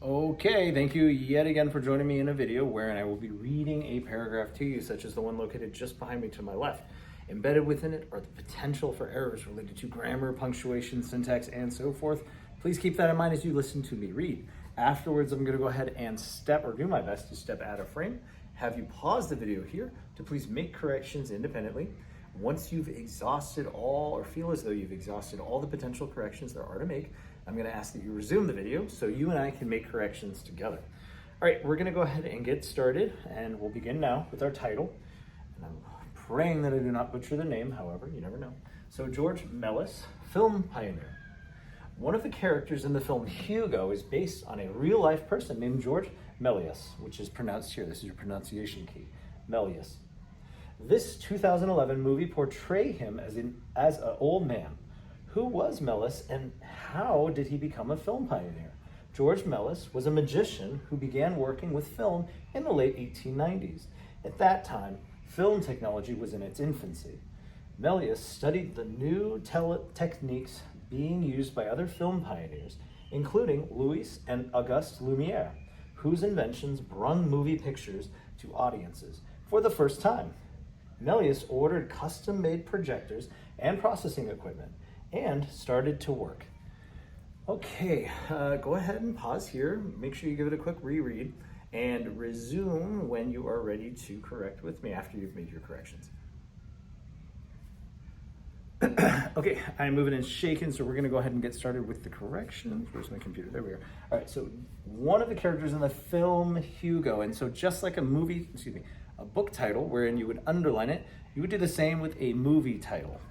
Okay, thank you yet again for joining me in a video wherein I will be reading a paragraph to you, such as the one located just behind me to my left. Embedded within it are the potential for errors related to grammar, punctuation, syntax, and so forth. Please keep that in mind as you listen to me read. Afterwards, I'm going to go ahead and do my best to step out of frame, have you pause the video here to please make corrections independently. Once you've exhausted all, or feel as though you've exhausted all the potential corrections there are to make, I'm going to ask that you resume the video so you and I can make corrections together. All right, we're going to go ahead and get started, and we'll begin now with our title. And I'm praying that I do not butcher the name, however, you never know. So George Melis, film pioneer. One of the characters in the film Hugo is based on a real-life person named George Melius, which is pronounced here. This is your pronunciation key, Melius. This 2011 movie portrayed him as an old man. Who was Melis and how did he become a film pioneer? George Melis was a magician who began working with film in the late 1890s. At that time, film technology was in its infancy. Melius studied the new techniques being used by other film pioneers, including Louis and Auguste Lumiere, whose inventions brought movie pictures to audiences for the first time. Melius ordered custom-made projectors and processing equipment and started to work. Okay, go ahead and pause here. Make sure you give it a quick reread and resume when you are ready to correct with me after you've made your corrections. Okay, I'm moving and shaking, so we're gonna go ahead and get started with the corrections. Where's my computer? There we are. All right, so one of the characters in the film Hugo, and so just like a book title wherein you would underline it, you would do the same with a movie title.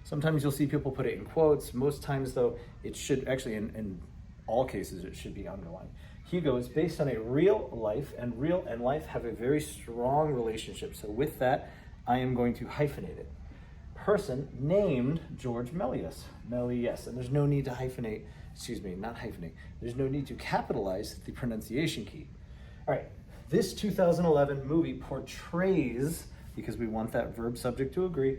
Sometimes you'll see people put it in quotes. Most times though, it should actually, in all cases, it should be underlined. Hugo is based on a real life, and real and life have a very strong relationship. So with that, I am going to hyphenate it. Person named George Melius, and there's no need to there's no need to capitalize the pronunciation key. All right, this 2011 movie portrays, because we want that verb subject to agree,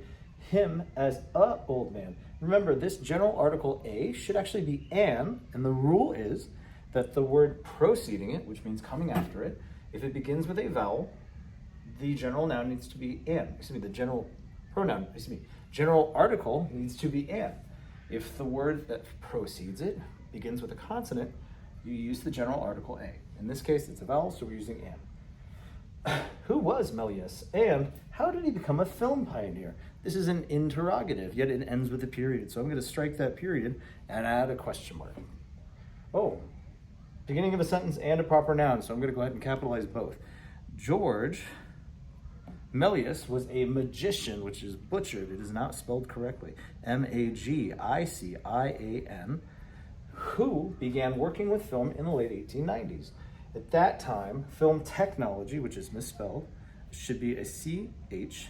him as a old man. Remember, this general article a should actually be an, and the rule is that the word preceding it, which means coming after it, if it begins with a vowel, the general noun needs to be an. General article needs to be an. If the word that precedes it begins with a consonant, you use the general article a. In this case, it's a vowel, so we're using an. Who was Melius, and how did he become a film pioneer? This is an interrogative, yet it ends with a period. So I'm going to strike that period and add a question mark. Oh, beginning of a sentence and a proper noun, so I'm going to go ahead and capitalize both. George Melius was a magician, which is butchered. It is not spelled correctly. M-A-G-I-C-I-A-N, who began working with film in the late 1890s. At that time, film technology, which is misspelled, should be a C-H.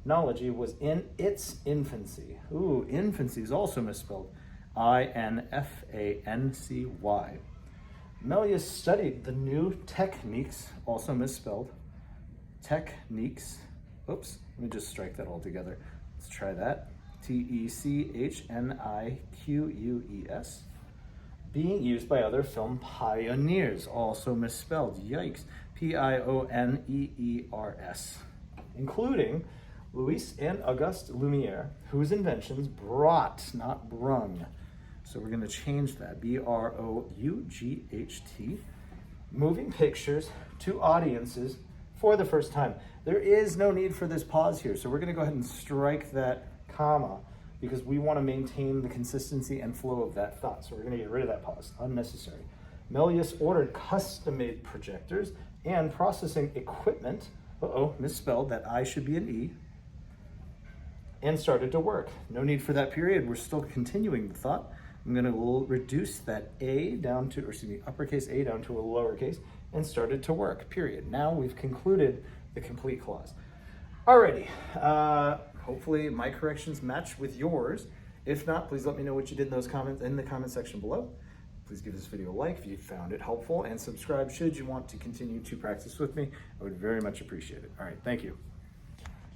Knowledge was in its infancy. Ooh, infancy is also misspelled. I-N-F-A-N-C-Y. Melius studied the new techniques, also misspelled. Techniques. Oops, let me just strike that all together. Let's try that. T-E-C-H-N-I-Q-U-E-S. Being used by other film pioneers, also misspelled. Yikes. P-I-O-N-E-E-R-S. Including Louis and Auguste Lumiere, whose inventions brought, not brung. So we're going to change that. B-R-O-U-G-H-T. Moving pictures to audiences for the first time. There is no need for this pause here, so we're going to go ahead and strike that comma because we want to maintain the consistency and flow of that thought. So we're going to get rid of that pause, unnecessary. Melius ordered custom-made projectors and processing equipment. Misspelled, that I should be an E. And started to work. No need for that period. We're still continuing the thought. I'm going to reduce that A down to, uppercase A down to a lowercase, and started to work, period. Now we've concluded the complete clause. Alrighty, hopefully my corrections match with yours. If not, please let me know what you did in those comments in the comment section below. Please give this video a like if you found it helpful, and subscribe should you want to continue to practice with me. I would very much appreciate it. All right, thank you.